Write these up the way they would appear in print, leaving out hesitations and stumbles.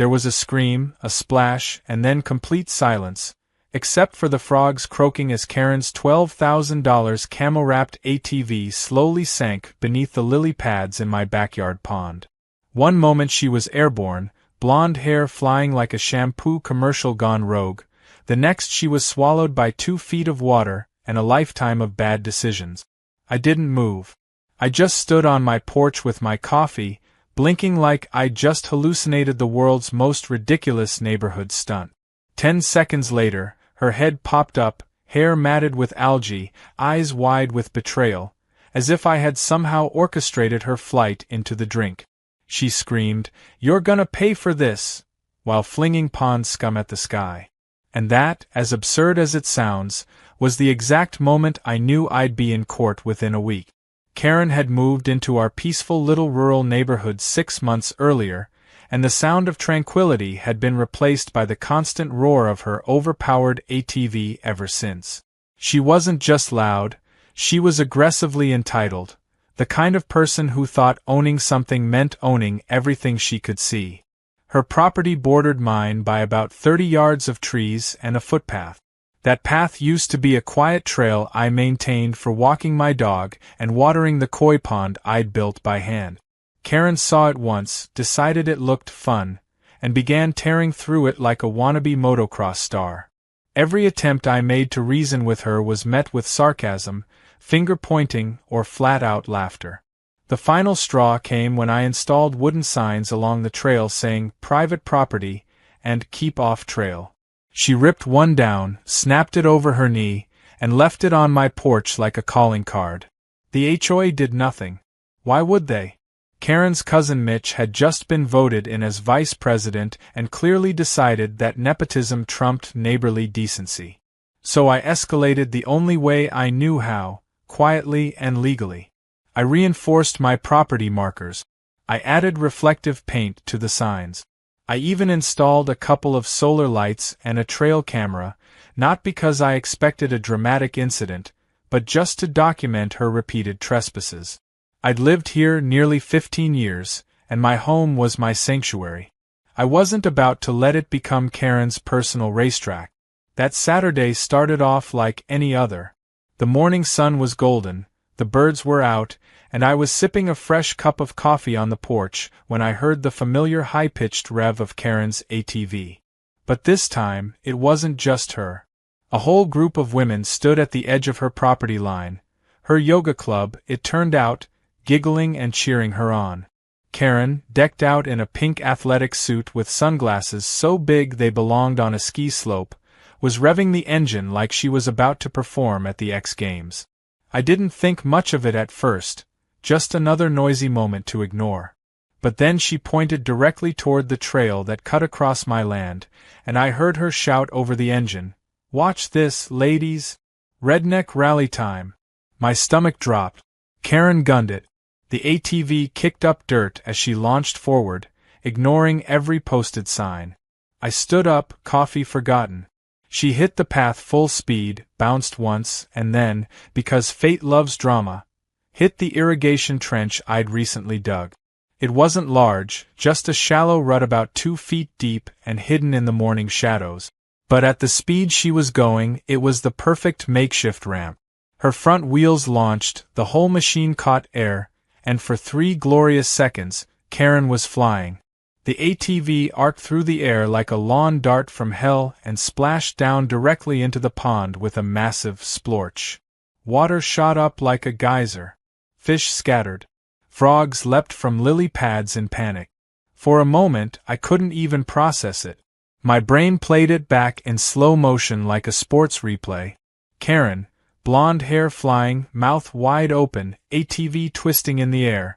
There was a scream, a splash, and then complete silence, except for the frogs croaking as Karen's $12,000 camo-wrapped ATV slowly sank beneath the lily pads in my backyard pond. One moment she was airborne, blonde hair flying like a shampoo commercial gone rogue. The next she was swallowed by 2 feet of water and a lifetime of bad decisions. I didn't move. I just stood on my porch with my coffee, blinking like I'd just hallucinated the world's most ridiculous neighborhood stunt. 10 seconds later, her head popped up, hair matted with algae, eyes wide with betrayal, as if I had somehow orchestrated her flight into the drink. She screamed, "You're gonna pay for this!" while flinging pond scum at the sky. And that, as absurd as it sounds, was the exact moment I knew I'd be in court within a week. Karen had moved into our peaceful little rural neighborhood 6 months earlier, and the sound of tranquility had been replaced by the constant roar of her overpowered ATV ever since. She wasn't just loud, she was aggressively entitled, the kind of person who thought owning something meant owning everything she could see. Her property bordered mine by about 30 yards of trees and a footpath. That path used to be a quiet trail I maintained for walking my dog and watering the koi pond I'd built by hand. Karen saw it once, decided it looked fun, and began tearing through it like a wannabe motocross star. Every attempt I made to reason with her was met with sarcasm, finger-pointing, or flat-out laughter. The final straw came when I installed wooden signs along the trail saying, "Private property," and "Keep off trail." She ripped one down, snapped it over her knee, and left it on my porch like a calling card. The HOA did nothing. Why would they? Karen's cousin Mitch had just been voted in as vice president and clearly decided that nepotism trumped neighborly decency. So I escalated the only way I knew how, quietly and legally. I reinforced my property markers. I added reflective paint to the signs. I even installed a couple of solar lights and a trail camera, not because I expected a dramatic incident, but just to document her repeated trespasses. I'd lived here nearly 15 years, and my home was my sanctuary. I wasn't about to let it become Karen's personal racetrack. That Saturday started off like any other. The morning sun was golden, the birds were out, and I was sipping a fresh cup of coffee on the porch when I heard the familiar high-pitched rev of Karen's ATV. But this time, it wasn't just her. A whole group of women stood at the edge of her property line. Her yoga club, it turned out, giggling and cheering her on. Karen, decked out in a pink athletic suit with sunglasses so big they belonged on a ski slope, was revving the engine like she was about to perform at the X Games. I didn't think much of it at first, just another noisy moment to ignore. But then she pointed directly toward the trail that cut across my land, and I heard her shout over the engine, "Watch this, ladies! Redneck rally time!" My stomach dropped. Karen gunned it. The ATV kicked up dirt as she launched forward, ignoring every posted sign. I stood up, coffee forgotten. She hit the path full speed, bounced once, and then, because fate loves drama, hit the irrigation trench I'd recently dug. It wasn't large, just a shallow rut about 2 feet deep and hidden in the morning shadows. But at the speed she was going, it was the perfect makeshift ramp. Her front wheels launched, the whole machine caught air, and for 3 glorious seconds, Karen was flying. The ATV arced through the air like a lawn dart from hell and splashed down directly into the pond with a massive splorch. Water shot up like a geyser. Fish scattered. Frogs leapt from lily pads in panic. For a moment, I couldn't even process it. My brain played it back in slow motion like a sports replay. Karen, blonde hair flying, mouth wide open, ATV twisting in the air.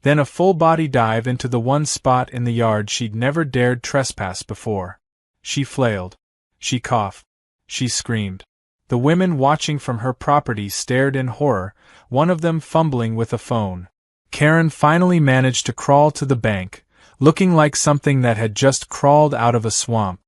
Then a full-body dive into the one spot in the yard she'd never dared trespass before. She flailed. She coughed. She screamed. The women watching from her property stared in horror, one of them fumbling with a phone. Karen finally managed to crawl to the bank, looking like something that had just crawled out of a swamp.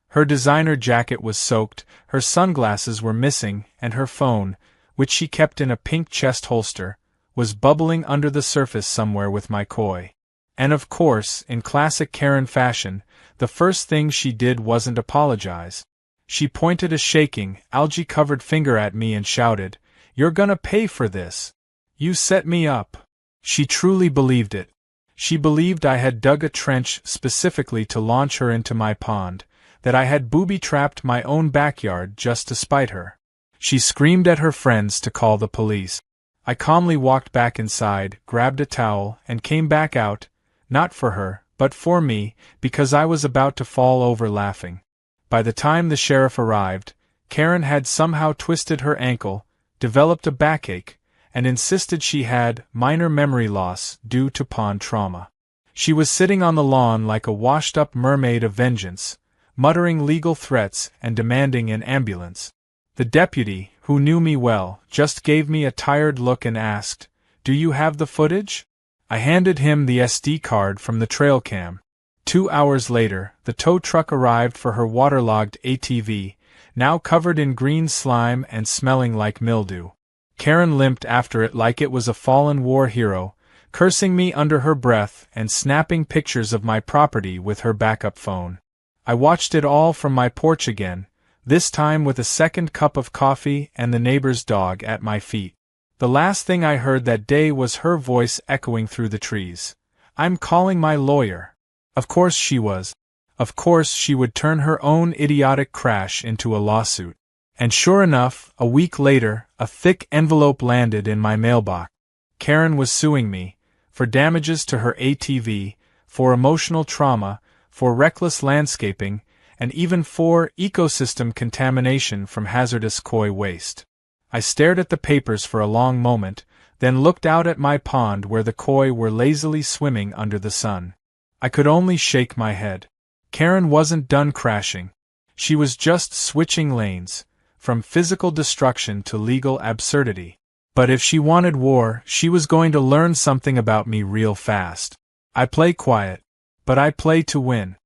Her designer jacket was soaked, her sunglasses were missing, and her phone, which she kept in a pink chest holster, was bubbling under the surface somewhere with my koi. And of course, in classic Karen fashion, the first thing she did wasn't apologize. She pointed a shaking, algae-covered finger at me and shouted, "You're gonna pay for this! You set me up!" She truly believed it. She believed I had dug a trench specifically to launch her into my pond, that I had booby-trapped my own backyard just to spite her. She screamed at her friends to call the police. I calmly walked back inside, grabbed a towel, and came back out, not for her, but for me, because I was about to fall over laughing. By the time the sheriff arrived, Karen had somehow twisted her ankle, developed a backache, and insisted she had minor memory loss due to pond trauma. She was sitting on the lawn like a washed-up mermaid of vengeance, muttering legal threats and demanding an ambulance. The deputy, who knew me well, just gave me a tired look and asked, "Do you have the footage?" I handed him the SD card from the trail cam. 2 hours later, the tow truck arrived for her waterlogged ATV, now covered in green slime and smelling like mildew. Karen limped after it like it was a fallen war hero, cursing me under her breath and snapping pictures of my property with her backup phone. I watched it all from my porch again, this time with a second cup of coffee and the neighbor's dog at my feet. The last thing I heard that day was her voice echoing through the trees. "I'm calling my lawyer." Of course she was. Of course she would turn her own idiotic crash into a lawsuit. And sure enough, a week later, a thick envelope landed in my mailbox. Karen was suing me, for damages to her ATV, for emotional trauma, for reckless landscaping, and even for ecosystem contamination from hazardous koi waste. I stared at the papers for a long moment, then looked out at my pond where the koi were lazily swimming under the sun. I could only shake my head. Karen wasn't done crashing. She was just switching lanes, from physical destruction to legal absurdity. But if she wanted war, she was going to learn something about me real fast. I play quiet, but I play to win.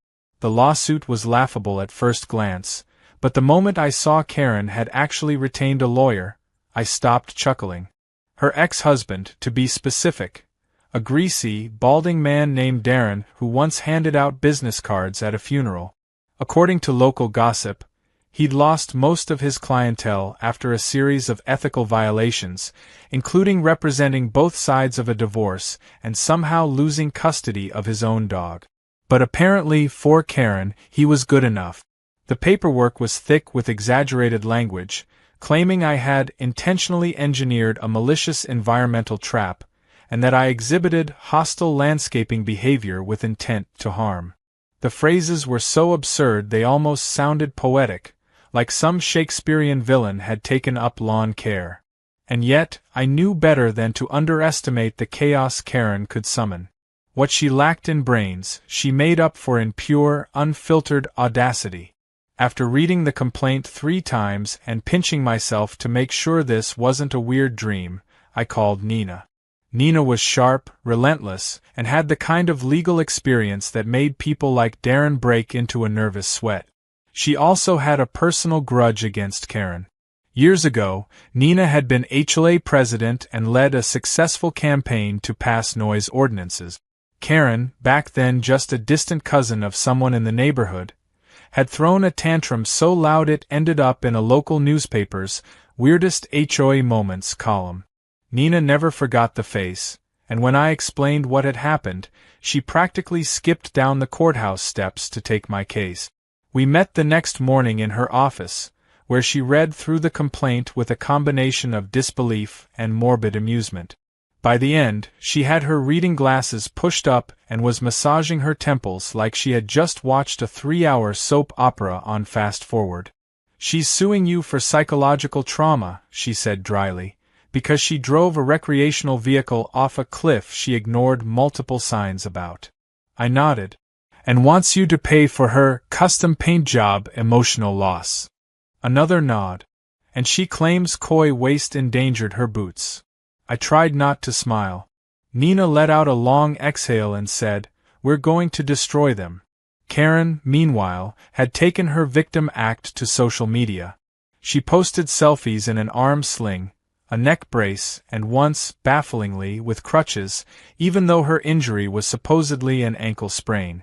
The lawsuit was laughable at first glance, but the moment I saw Karen had actually retained a lawyer, I stopped chuckling. Her ex-husband, to be specific, a greasy, balding man named Darren who once handed out business cards at a funeral. According to local gossip, he'd lost most of his clientele after a series of ethical violations, including representing both sides of a divorce and somehow losing custody of his own dog. But apparently, for Karen, he was good enough. The paperwork was thick with exaggerated language, claiming I had intentionally engineered a malicious environmental trap, and that I exhibited hostile landscaping behavior with intent to harm. The phrases were so absurd they almost sounded poetic, like some Shakespearean villain had taken up lawn care. And yet, I knew better than to underestimate the chaos Karen could summon. What she lacked in brains, she made up for in pure, unfiltered audacity. After reading the complaint 3 times and pinching myself to make sure this wasn't a weird dream, I called Nina. Nina was sharp, relentless, and had the kind of legal experience that made people like Darren break into a nervous sweat. She also had a personal grudge against Karen. Years ago, Nina had been HLA president and led a successful campaign to pass noise ordinances. Karen, back then just a distant cousin of someone in the neighborhood, had thrown a tantrum so loud it ended up in a local newspaper's Weirdest HOA Moments column. Nina never forgot the face, and when I explained what had happened, she practically skipped down the courthouse steps to take my case. We met the next morning in her office, where she read through the complaint with a combination of disbelief and morbid amusement. By the end, she had her reading glasses pushed up and was massaging her temples like she had just watched a 3-hour soap opera on fast forward. "She's suing you for psychological trauma," she said dryly, "because she drove a recreational vehicle off a cliff she ignored multiple signs about." I nodded. "And wants you to pay for her custom paint job emotional loss." Another nod. "And she claims koi waste endangered her boots." I tried not to smile. Nina let out a long exhale and said, "We're going to destroy them." Karen, meanwhile, had taken her victim act to social media. She posted selfies in an arm sling, a neck brace, and once, bafflingly, with crutches, even though her injury was supposedly an ankle sprain.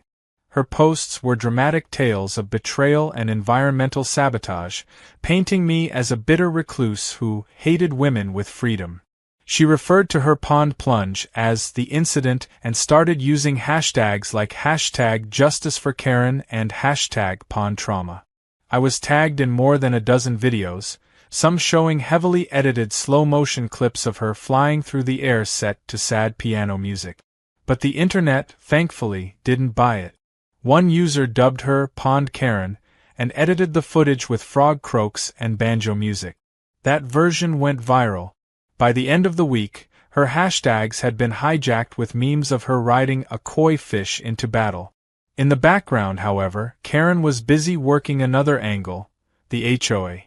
Her posts were dramatic tales of betrayal and environmental sabotage, painting me as a bitter recluse who hated women with freedom. She referred to her pond plunge as the incident and started using hashtags like #JusticeForKaren and #PondTrauma. I was tagged in more than a dozen videos, some showing heavily edited slow-motion clips of her flying through the air set to sad piano music. But the internet, thankfully, didn't buy it. One user dubbed her Pond Karen and edited the footage with frog croaks and banjo music. That version went viral. By the end of the week, her hashtags had been hijacked with memes of her riding a koi fish into battle. In the background, however, Karen was busy working another angle, the HOA.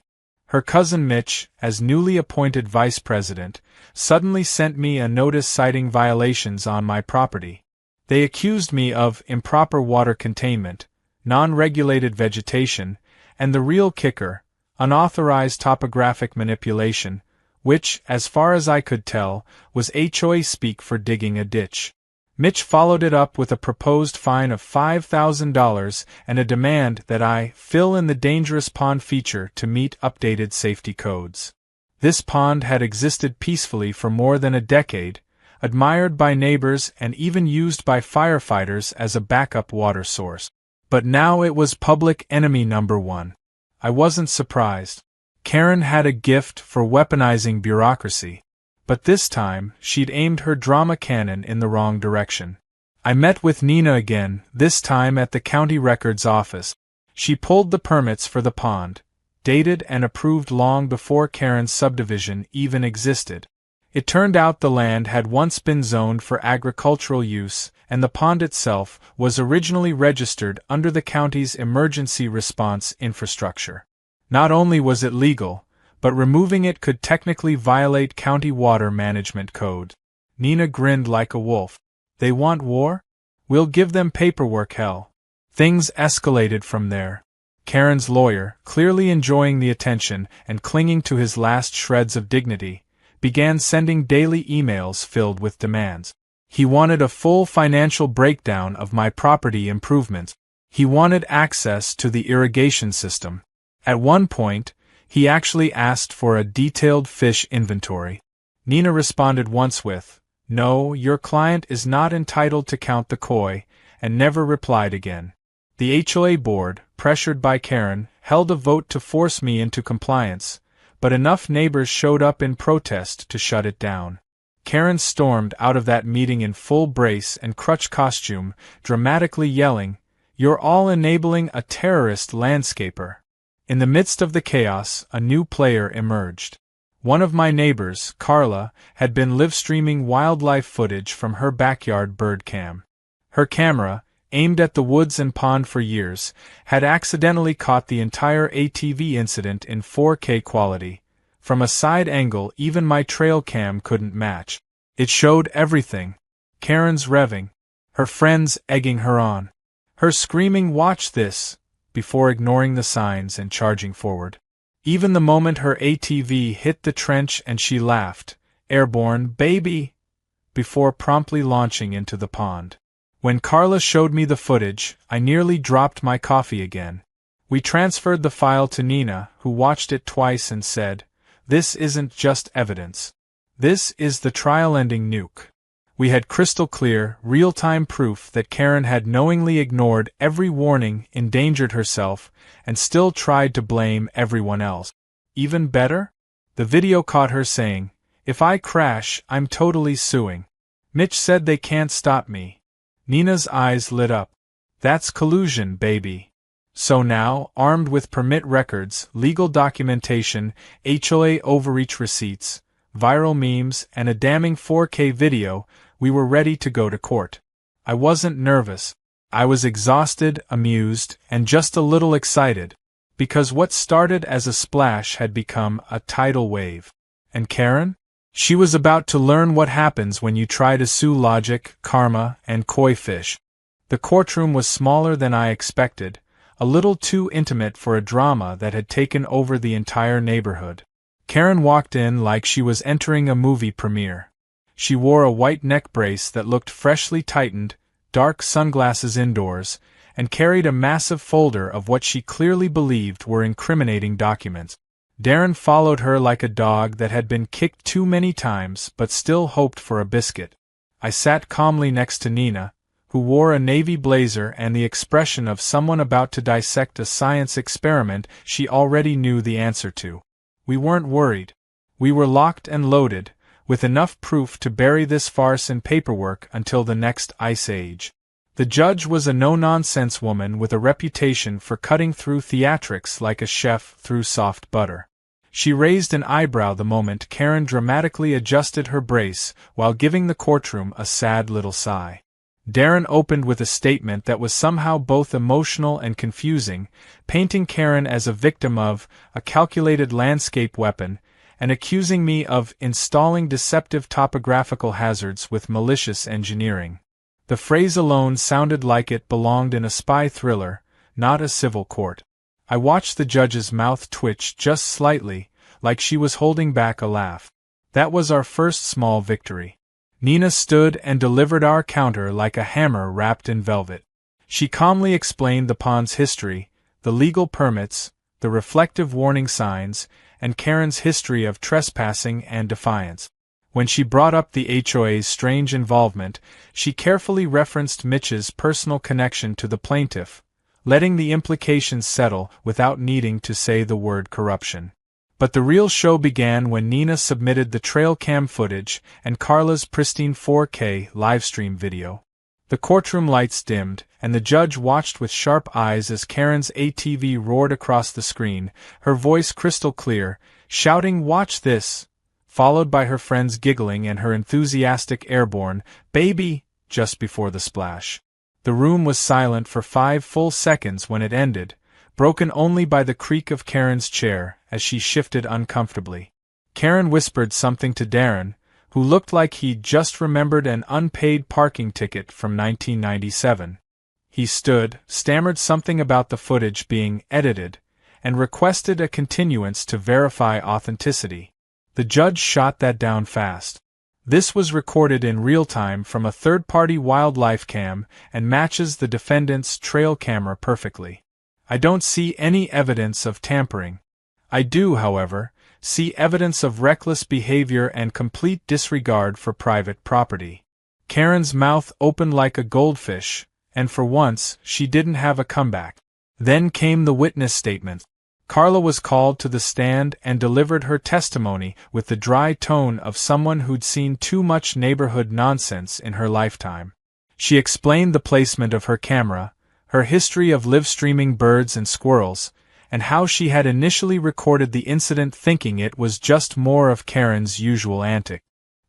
Her cousin Mitch, as newly appointed vice president, suddenly sent me a notice citing violations on my property. They accused me of improper water containment, non-regulated vegetation, and the real kicker, unauthorized topographic manipulation, which, as far as I could tell, was HOA speak for digging a ditch. Mitch followed it up with a proposed fine of $5,000 and a demand that I fill in the dangerous pond feature to meet updated safety codes. This pond had existed peacefully for more than a decade, admired by neighbors and even used by firefighters as a backup water source. But now it was public enemy number one. I wasn't surprised. Karen had a gift for weaponizing bureaucracy. But this time, she'd aimed her drama cannon in the wrong direction. I met with Nina again, this time at the county records office. She pulled the permits for the pond, dated and approved long before Karen's subdivision even existed. It turned out the land had once been zoned for agricultural use, and the pond itself was originally registered under the county's emergency response infrastructure. Not only was it legal, but removing it could technically violate county water management code. Nina grinned like a wolf. They want war? We'll give them paperwork hell. Things escalated from there. Karen's lawyer, clearly enjoying the attention and clinging to his last shreds of dignity, began sending daily emails filled with demands. He wanted a full financial breakdown of my property improvements. He wanted access to the irrigation system. At one point, he actually asked for a detailed fish inventory. Nina responded once with, "No, your client is not entitled to count the koi," and never replied again. The HOA board, pressured by Karen, held a vote to force me into compliance, but enough neighbors showed up in protest to shut it down. Karen stormed out of that meeting in full brace and crutch costume, dramatically yelling, "You're all enabling a terrorist landscaper." In the midst of the chaos, a new player emerged. One of my neighbors, Carla, had been live-streaming wildlife footage from her backyard bird cam. Her camera, aimed at the woods and pond for years, had accidentally caught the entire ATV incident in 4K quality. From a side angle even my trail cam couldn't match. It showed everything. Karen's revving, her friends egging her on, her screaming "Watch this!" before ignoring the signs and charging forward. Even the moment her ATV hit the trench and she laughed, "Airborne, baby!" before promptly launching into the pond. When Carla showed me the footage, I nearly dropped my coffee again. We transferred the file to Nina, who watched it twice and said, "This isn't just evidence. This is the trial-ending nuke." We had crystal clear, real-time proof that Karen had knowingly ignored every warning, endangered herself, and still tried to blame everyone else. Even better? The video caught her saying, "If I crash, I'm totally suing. Mitch said they can't stop me." Nina's eyes lit up. That's collusion, baby. So now, armed with permit records, legal documentation, HOA overreach receipts, viral memes, and a damning 4K video, we were ready to go to court. I wasn't nervous. I was exhausted, amused, and just a little excited, because what started as a splash had become a tidal wave. And Karen? She was about to learn what happens when you try to sue logic, karma, and koi fish. The courtroom was smaller than I expected, a little too intimate for a drama that had taken over the entire neighborhood. Karen walked in like she was entering a movie premiere. She wore a white neck brace that looked freshly tightened, dark sunglasses indoors, and carried a massive folder of what she clearly believed were incriminating documents. Darren followed her like a dog that had been kicked too many times but still hoped for a biscuit. I sat calmly next to Nina, who wore a navy blazer and the expression of someone about to dissect a science experiment she already knew the answer to. We weren't worried. We were locked and loaded, with enough proof to bury this farce in paperwork until the next ice age. The judge was a no-nonsense woman with a reputation for cutting through theatrics like a chef through soft butter. She raised an eyebrow the moment Karen dramatically adjusted her brace while giving the courtroom a sad little sigh. Darren opened with a statement that was somehow both emotional and confusing, painting Karen as a victim of a calculated landscape weapon and accusing me of installing deceptive topographical hazards with malicious engineering. The phrase alone sounded like it belonged in a spy thriller, not a civil court. I watched the judge's mouth twitch just slightly, like she was holding back a laugh. That was our first small victory. Nina stood and delivered our counter like a hammer wrapped in velvet. She calmly explained the pond's history, the legal permits, the reflective warning signs, and Karen's history of trespassing and defiance. When she brought up the HOA's strange involvement, she carefully referenced Mitch's personal connection to the plaintiff, letting the implications settle without needing to say the word corruption. But the real show began when Nina submitted the trail cam footage and Carla's pristine 4K livestream video. The courtroom lights dimmed, and the judge watched with sharp eyes as Karen's ATV roared across the screen, her voice crystal clear, shouting, "Watch this!" followed by her friends giggling and her enthusiastic airborne, "Baby!" just before the splash. The room was silent for 5 full seconds when it ended, broken only by the creak of Karen's chair as she shifted uncomfortably. Karen whispered something to Darren, who looked like he'd just remembered an unpaid parking ticket from 1997. He stood, stammered something about the footage being edited, and requested a continuance to verify authenticity. The judge shot that down fast. This was recorded in real time from a third-party wildlife cam and matches the defendant's trail camera perfectly. I don't see any evidence of tampering. I do, however, see evidence of reckless behavior and complete disregard for private property. Karen's mouth opened like a goldfish, and for once, she didn't have a comeback. Then came the witness statement. Carla was called to the stand and delivered her testimony with the dry tone of someone who'd seen too much neighborhood nonsense in her lifetime. She explained the placement of her camera, her history of live-streaming birds and squirrels, and how she had initially recorded the incident thinking it was just more of Karen's usual antic.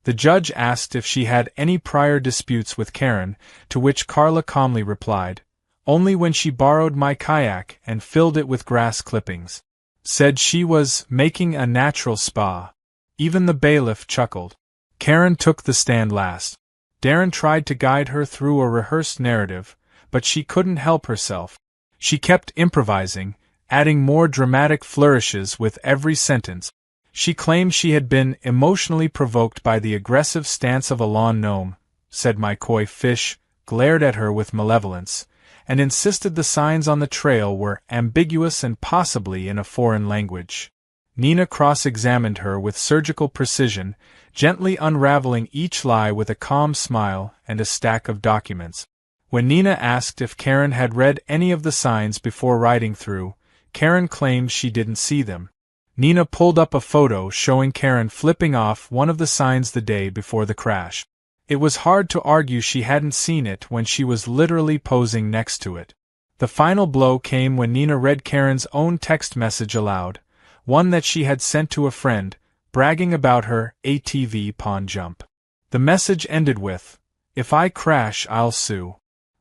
The judge asked if she had any prior disputes with Karen, to which Carla calmly replied, "Only when she borrowed my kayak and filled it with grass clippings." Said she was making a natural spa. Even the bailiff chuckled. Karen took the stand last. Darren tried to guide her through a rehearsed narrative, but she couldn't help herself. She kept improvising, adding more dramatic flourishes with every sentence. She claimed she had been emotionally provoked by the aggressive stance of a lawn gnome, said my koi fish, glared at her with malevolence, and insisted the signs on the trail were ambiguous and possibly in a foreign language. Nina cross-examined her with surgical precision, gently unraveling each lie with a calm smile and a stack of documents. When Nina asked if Karen had read any of the signs before riding through, Karen claimed she didn't see them. Nina pulled up a photo showing Karen flipping off one of the signs the day before the crash. It was hard to argue she hadn't seen it when she was literally posing next to it. The final blow came when Nina read Karen's own text message aloud, one that she had sent to a friend, bragging about her ATV pond jump. The message ended with, "If I crash, I'll sue.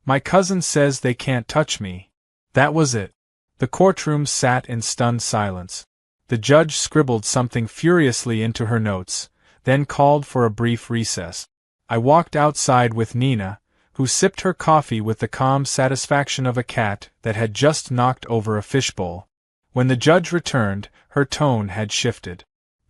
My cousin says they can't touch me." That was it. The courtroom sat in stunned silence. The judge scribbled something furiously into her notes, then called for a brief recess. I walked outside with Nina, who sipped her coffee with the calm satisfaction of a cat that had just knocked over a fishbowl. When the judge returned, her tone had shifted.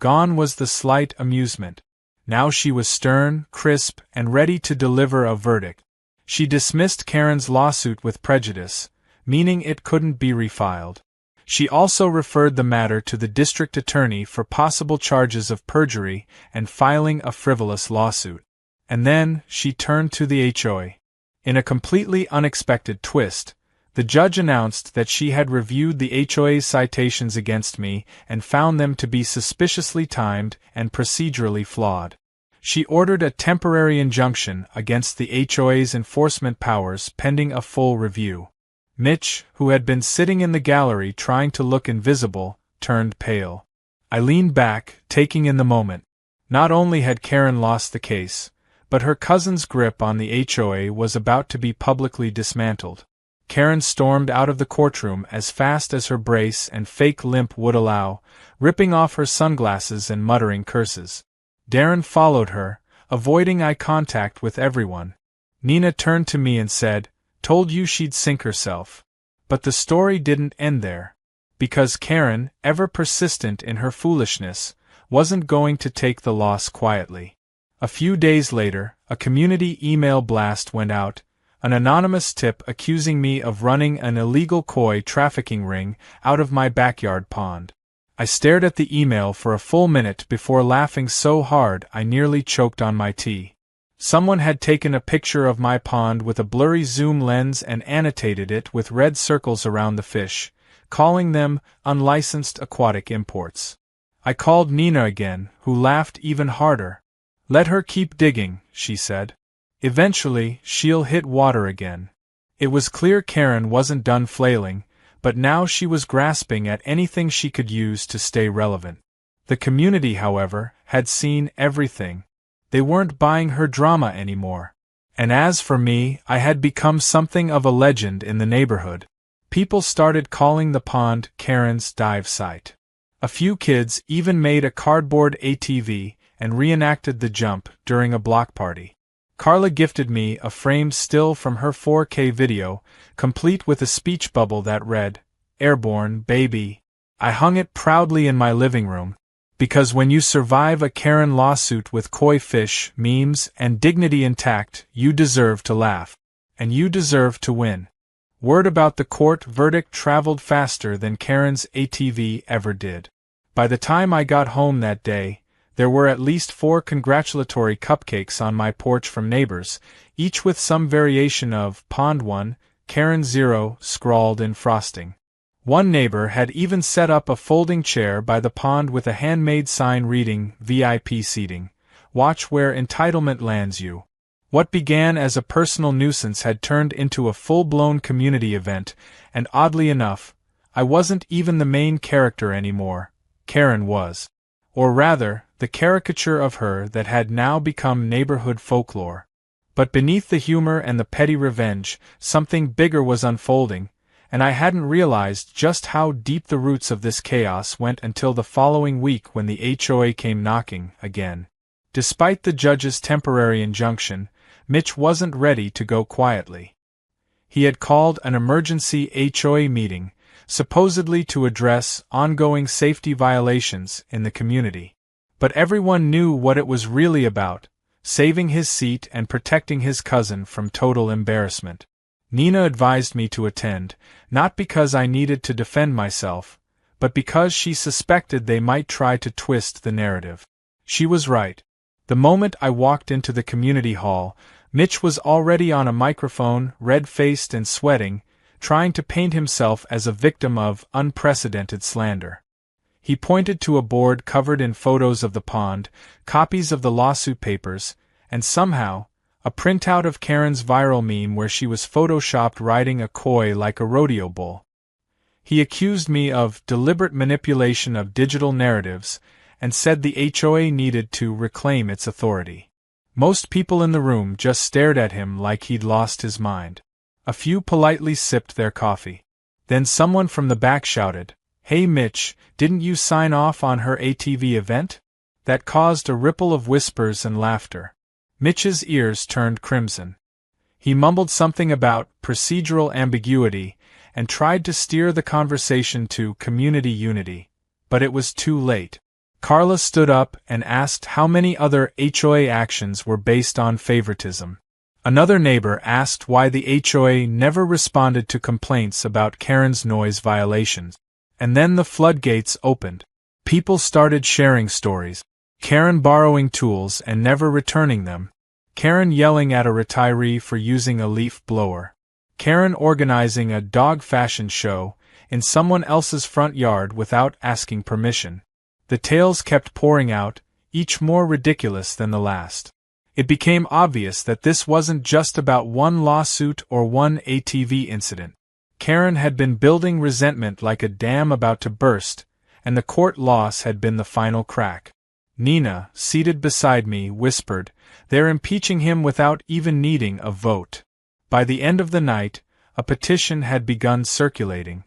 Gone was the slight amusement. Now she was stern, crisp, and ready to deliver a verdict. She dismissed Karen's lawsuit with prejudice, meaning it couldn't be refiled. She also referred the matter to the district attorney for possible charges of perjury and filing a frivolous lawsuit. And then, she turned to the HOA. In a completely unexpected twist, the judge announced that she had reviewed the HOA's citations against me and found them to be suspiciously timed and procedurally flawed. She ordered a temporary injunction against the HOA's enforcement powers pending a full review. Mitch, who had been sitting in the gallery trying to look invisible, turned pale. I leaned back, taking in the moment. Not only had Karen lost the case, but her cousin's grip on the HOA was about to be publicly dismantled. Karen stormed out of the courtroom as fast as her brace and fake limp would allow, ripping off her sunglasses and muttering curses. Darren followed her, avoiding eye contact with everyone. Nina turned to me and said, "Told you she'd sink herself." But the story didn't end there. Because Karen, ever persistent in her foolishness, wasn't going to take the loss quietly. A few days later, a community email blast went out, an anonymous tip accusing me of running an illegal koi trafficking ring out of my backyard pond. I stared at the email for a full minute before laughing so hard I nearly choked on my tea. Someone had taken a picture of my pond with a blurry zoom lens and annotated it with red circles around the fish, calling them unlicensed aquatic imports. I called Nina again, who laughed even harder. "Let her keep digging," she said. "Eventually, she'll hit water again." It was clear Karen wasn't done flailing, but now she was grasping at anything she could use to stay relevant. The community, however, had seen everything. They weren't buying her drama anymore. And as for me, I had become something of a legend in the neighborhood. People started calling the pond Karen's dive site. A few kids even made a cardboard ATV and reenacted the jump during a block party. Carla gifted me a framed still from her 4K video, complete with a speech bubble that read, "Airborne, baby." I hung it proudly in my living room. Because when you survive a Karen lawsuit with koi fish, memes, and dignity intact, you deserve to laugh. And you deserve to win. Word about the court verdict traveled faster than Karen's ATV ever did. By the time I got home that day, there were at least 4 congratulatory cupcakes on my porch from neighbors, each with some variation of Pond 1, Karen 0 scrawled in frosting. One neighbor had even set up a folding chair by the pond with a handmade sign reading, "VIP seating. Watch where entitlement lands you." What began as a personal nuisance had turned into a full-blown community event, and oddly enough, I wasn't even the main character anymore. Karen was. Or rather, the caricature of her that had now become neighborhood folklore. But beneath the humor and the petty revenge, something bigger was unfolding, and I hadn't realized just how deep the roots of this chaos went until the following week when the HOA came knocking again. Despite the judge's temporary injunction, Mitch wasn't ready to go quietly. He had called an emergency HOA meeting, supposedly to address ongoing safety violations in the community. But everyone knew what it was really about, saving his seat and protecting his cousin from total embarrassment. Nina advised me to attend, not because I needed to defend myself, but because she suspected they might try to twist the narrative. She was right. The moment I walked into the community hall, Mitch was already on a microphone, red-faced and sweating, trying to paint himself as a victim of unprecedented slander. He pointed to a board covered in photos of the pond, copies of the lawsuit papers, and somehow, a printout of Karen's viral meme where she was photoshopped riding a koi like a rodeo bull. He accused me of deliberate manipulation of digital narratives, and said the HOA needed to reclaim its authority. Most people in the room just stared at him like he'd lost his mind. A few politely sipped their coffee. Then someone from the back shouted, "Hey Mitch, didn't you sign off on her ATV event?" That caused a ripple of whispers and laughter. Mitch's ears turned crimson. He mumbled something about procedural ambiguity and tried to steer the conversation to community unity, but it was too late. Carla stood up and asked how many other HOA actions were based on favoritism. Another neighbor asked why the HOA never responded to complaints about Karen's noise violations. And then the floodgates opened. People started sharing stories. Karen borrowing tools and never returning them. Karen yelling at a retiree for using a leaf blower. Karen organizing a dog fashion show in someone else's front yard without asking permission. The tales kept pouring out, each more ridiculous than the last. It became obvious that this wasn't just about one lawsuit or one ATV incident. Karen had been building resentment like a dam about to burst, and the court loss had been the final crack. Nina, seated beside me, whispered, "They're impeaching him without even needing a vote." By the end of the night, a petition had begun circulating.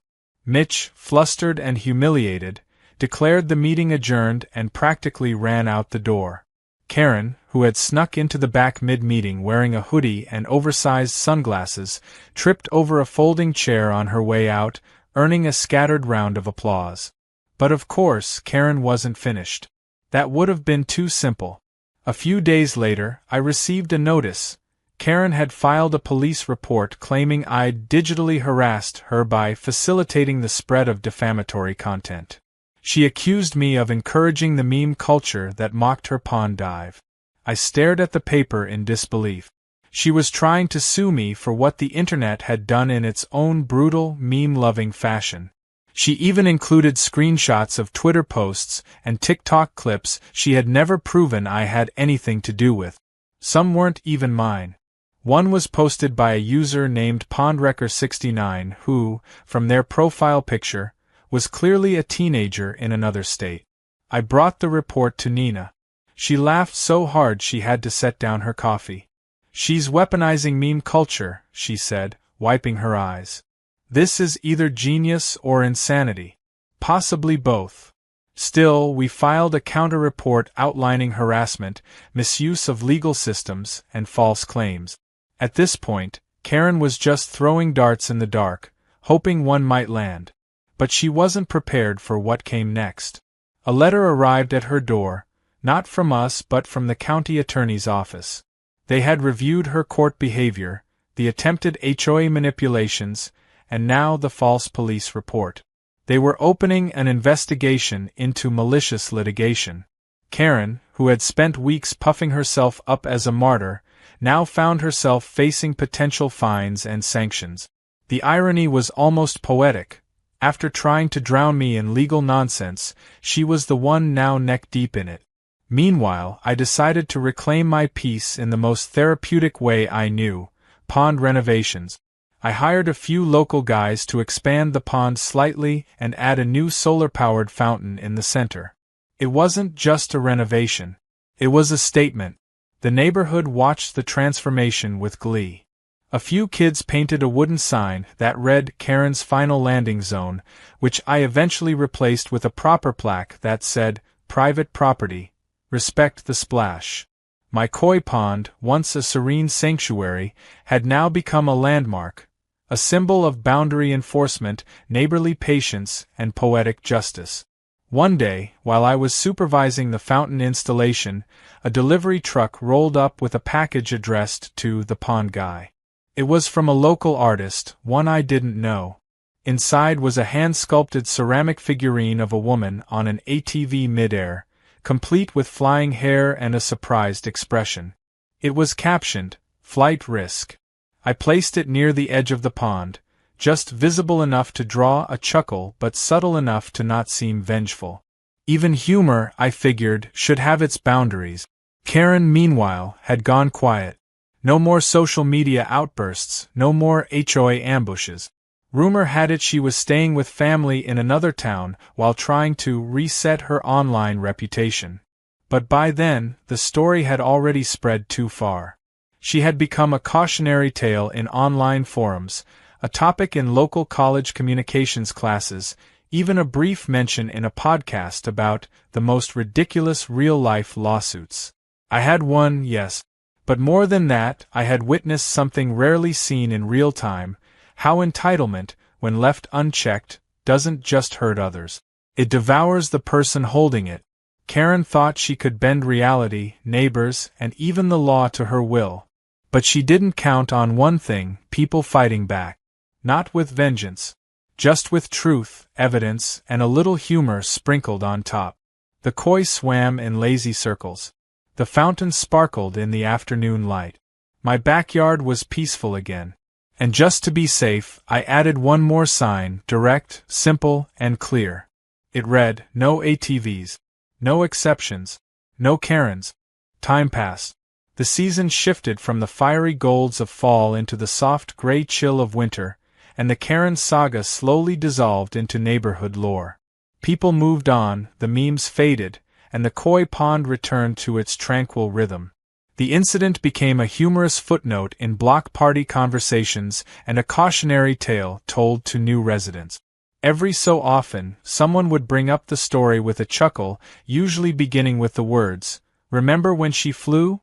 Mitch, flustered and humiliated, declared the meeting adjourned and practically ran out the door. Karen, who had snuck into the back mid-meeting wearing a hoodie and oversized sunglasses, tripped over a folding chair on her way out, earning a scattered round of applause. But of course, Karen wasn't finished. That would have been too simple. A few days later, I received a notice. Karen had filed a police report claiming I'd digitally harassed her by facilitating the spread of defamatory content. She accused me of encouraging the meme culture that mocked her pond dive. I stared at the paper in disbelief. She was trying to sue me for what the internet had done in its own brutal, meme-loving fashion. She even included screenshots of Twitter posts and TikTok clips she had never proven I had anything to do with. Some weren't even mine. One was posted by a user named PondWrecker69 who, from their profile picture, was clearly a teenager in another state. I brought the report to Nina. She laughed so hard she had to set down her coffee. "She's weaponizing meme culture," she said, wiping her eyes. "This is either genius or insanity. Possibly both." Still, we filed a counter-report outlining harassment, misuse of legal systems, and false claims. At this point, Karen was just throwing darts in the dark, hoping one might land. But she wasn't prepared for what came next. A letter arrived at her door, not from us but from the county attorney's office. They had reviewed her court behavior, the attempted HOA manipulations, and now the false police report. They were opening an investigation into malicious litigation. Karen, who had spent weeks puffing herself up as a martyr, now found herself facing potential fines and sanctions. The irony was almost poetic. After trying to drown me in legal nonsense, she was the one now neck-deep in it. Meanwhile, I decided to reclaim my peace in the most therapeutic way I knew: pond renovations. I hired a few local guys to expand the pond slightly and add a new solar-powered fountain in the center. It wasn't just a renovation. It was a statement. The neighborhood watched the transformation with glee. A few kids painted a wooden sign that read "Karen's Final Landing Zone," which I eventually replaced with a proper plaque that said, "Private Property. Respect the Splash." My koi pond, once a serene sanctuary, had now become a landmark, a symbol of boundary enforcement, neighborly patience, and poetic justice. One day, while I was supervising the fountain installation, a delivery truck rolled up with a package addressed to the pond guy. It was from a local artist, one I didn't know. Inside was a hand-sculpted ceramic figurine of a woman on an ATV midair, complete with flying hair and a surprised expression. It was captioned, "Flight Risk." I placed it near the edge of the pond, just visible enough to draw a chuckle but subtle enough to not seem vengeful. Even humor, I figured, should have its boundaries. Karen, meanwhile, had gone quiet. No more social media outbursts, no more HOA ambushes. Rumor had it she was staying with family in another town while trying to reset her online reputation. But by then, the story had already spread too far. She had become a cautionary tale in online forums, a topic in local college communications classes, even a brief mention in a podcast about the most ridiculous real-life lawsuits. I had won, yes. But more than that, I had witnessed something rarely seen in real time: how entitlement, when left unchecked, doesn't just hurt others. It devours the person holding it. Karen thought she could bend reality, neighbors, and even the law to her will. But she didn't count on one thing: people fighting back. Not with vengeance. Just with truth, evidence, and a little humor sprinkled on top. The koi swam in lazy circles. The fountain sparkled in the afternoon light. My backyard was peaceful again. And just to be safe, I added one more sign, direct, simple, and clear. It read, "No ATVs. No exceptions. No Karens." Time passed. The season shifted from the fiery golds of fall into the soft gray chill of winter, and the Karen saga slowly dissolved into neighborhood lore. People moved on, the memes faded, and the koi pond returned to its tranquil rhythm. The incident became a humorous footnote in block party conversations and a cautionary tale told to new residents. Every so often, someone would bring up the story with a chuckle, usually beginning with the words, "Remember when she flew?"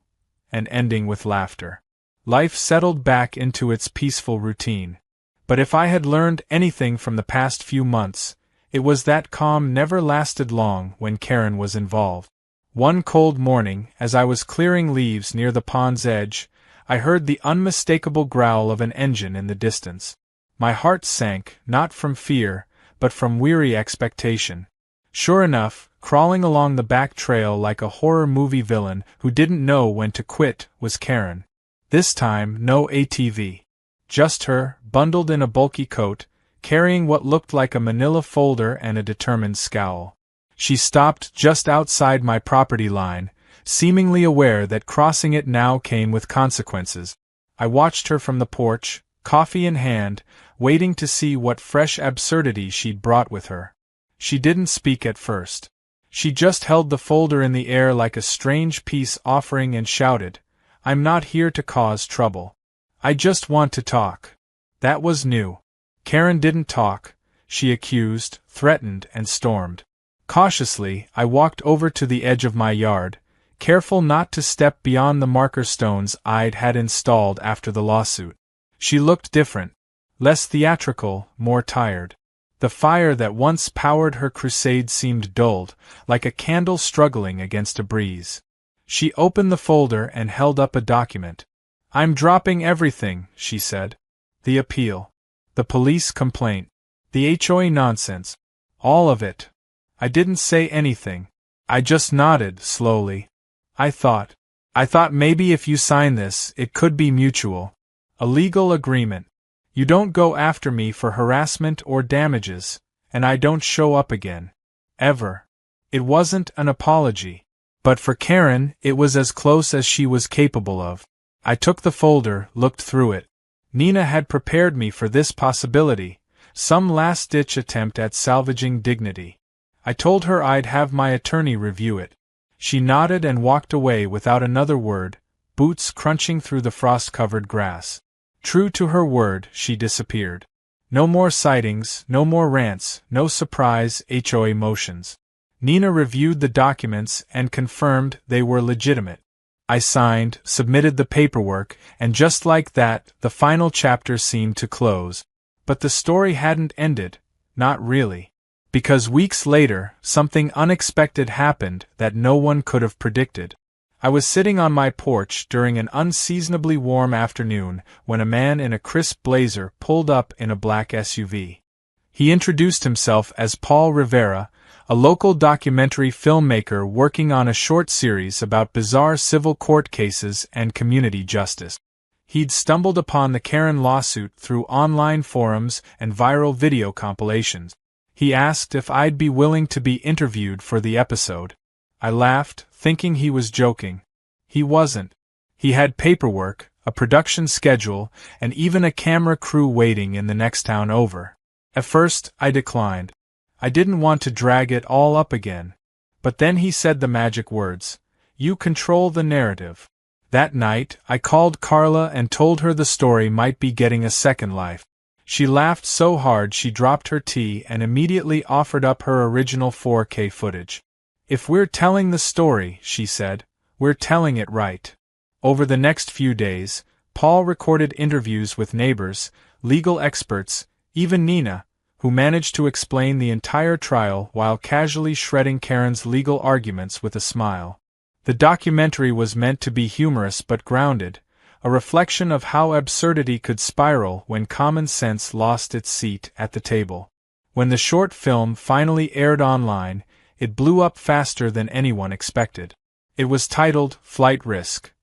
and ending with laughter. Life settled back into its peaceful routine. But if I had learned anything from the past few months, it was that calm never lasted long when Karen was involved. One cold morning, as I was clearing leaves near the pond's edge, I heard the unmistakable growl of an engine in the distance. My heart sank, not from fear, but from weary expectation. Sure enough, crawling along the back trail like a horror movie villain who didn't know when to quit, was Karen. This time, no ATV. Just her, bundled in a bulky coat, carrying what looked like a manila folder and a determined scowl. She stopped just outside my property line, seemingly aware that crossing it now came with consequences. I watched her from the porch, coffee in hand, waiting to see what fresh absurdity she'd brought with her. She didn't speak at first. She just held the folder in the air like a strange peace offering and shouted, "I'm not here to cause trouble. I just want to talk." That was new. Karen didn't talk. She accused, threatened, and stormed. Cautiously, I walked over to the edge of my yard, careful not to step beyond the marker stones I'd had installed after the lawsuit. She looked different. Less theatrical, more tired. The fire that once powered her crusade seemed dulled, like a candle struggling against a breeze. She opened the folder and held up a document. "I'm dropping everything," she said. "The appeal. The police complaint. The HOA nonsense. All of it." I didn't say anything. I just nodded, slowly. I thought maybe if you sign this, it could be mutual. A legal agreement. You don't go after me for harassment or damages, and I don't show up again. Ever. It wasn't an apology. But for Karen, it was as close as she was capable of. I took the folder, looked through it. Nina had prepared me for this possibility, some last-ditch attempt at salvaging dignity. I told her I'd have my attorney review it. She nodded and walked away without another word, boots crunching through the frost-covered grass. True to her word, she disappeared. No more sightings, no more rants, no surprise HOA motions. Nina reviewed the documents and confirmed they were legitimate. I signed, submitted the paperwork, and just like that, the final chapter seemed to close. But the story hadn't ended, not really. Because weeks later, something unexpected happened that no one could have predicted. I was sitting on my porch during an unseasonably warm afternoon when a man in a crisp blazer pulled up in a black SUV. He introduced himself as Paul Rivera, a local documentary filmmaker working on a short series about bizarre civil court cases and community justice. He'd stumbled upon the Karen lawsuit through online forums and viral video compilations. He asked if I'd be willing to be interviewed for the episode. I laughed, thinking he was joking. He wasn't. He had paperwork, a production schedule, and even a camera crew waiting in the next town over. At first, I declined. I didn't want to drag it all up again. But then he said the magic words, "You control the narrative." That night, I called Carla and told her the story might be getting a second life. She laughed so hard she dropped her tea and immediately offered up her original 4K footage. "If we're telling the story," she said, "we're telling it right." Over the next few days, Paul recorded interviews with neighbors, legal experts, even Nina, who managed to explain the entire trial while casually shredding Karen's legal arguments with a smile. The documentary was meant to be humorous but grounded, a reflection of how absurdity could spiral when common sense lost its seat at the table. When the short film finally aired online, it blew up faster than anyone expected. It was titled Flight Risk: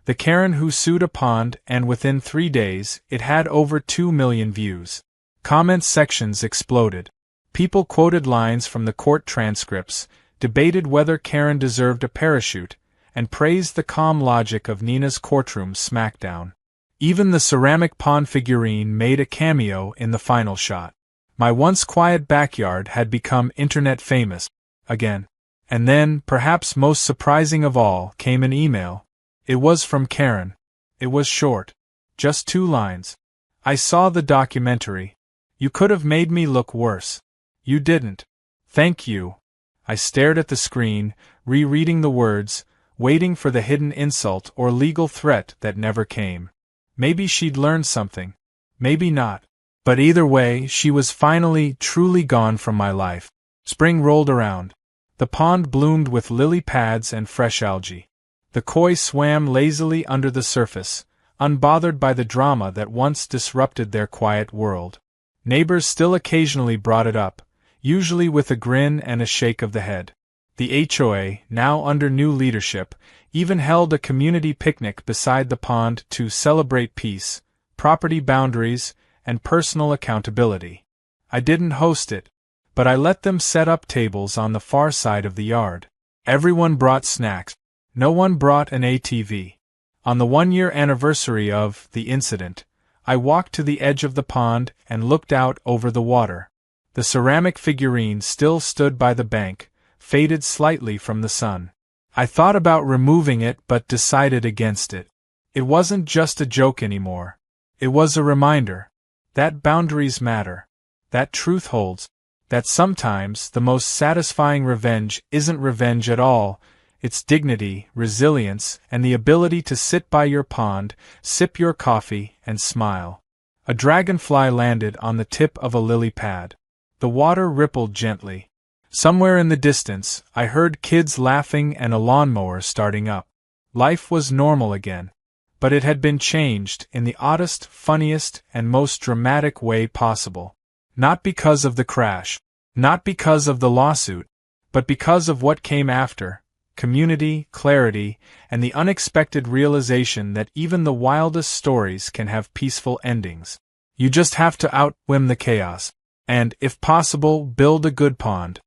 The Karen Who Sued a Pond, and within 3 days, it had over 2 million views. Comment sections exploded. People quoted lines from the court transcripts, debated whether Karen deserved a parachute, and praised the calm logic of Nina's courtroom smackdown. Even the ceramic pond figurine made a cameo in the final shot. My once quiet backyard had become internet famous again. And then, perhaps most surprising of all, came an email. It was from Karen. It was short. Just 2 lines. I saw the documentary. You could have made me look worse. You didn't. Thank you. I stared at the screen, rereading the words, waiting for the hidden insult or legal threat that never came. Maybe she'd learned something. Maybe not. But either way, she was finally, truly gone from my life. Spring rolled around. The pond bloomed with lily pads and fresh algae. The koi swam lazily under the surface, unbothered by the drama that once disrupted their quiet world. Neighbors still occasionally brought it up, usually with a grin and a shake of the head. The HOA, now under new leadership, even held a community picnic beside the pond to celebrate peace, property boundaries, and personal accountability. I didn't host it, but I let them set up tables on the far side of the yard. Everyone brought snacks. No one brought an ATV. On the 1-year anniversary of the incident, I walked to the edge of the pond and looked out over the water. The ceramic figurine still stood by the bank, faded slightly from the sun. I thought about removing it but decided against it. It wasn't just a joke anymore. It was a reminder that boundaries matter, that truth holds, that sometimes the most satisfying revenge isn't revenge at all. It's dignity, resilience, and the ability to sit by your pond, sip your coffee, and smile. A dragonfly landed on the tip of a lily pad. The water rippled gently. Somewhere in the distance, I heard kids laughing and a lawnmower starting up. Life was normal again. But it had been changed in the oddest, funniest, and most dramatic way possible. Not because of the crash, not because of the lawsuit, but because of what came after: community, clarity, and the unexpected realization that even the wildest stories can have peaceful endings. You just have to outwim the chaos. And, if possible, build a good pond.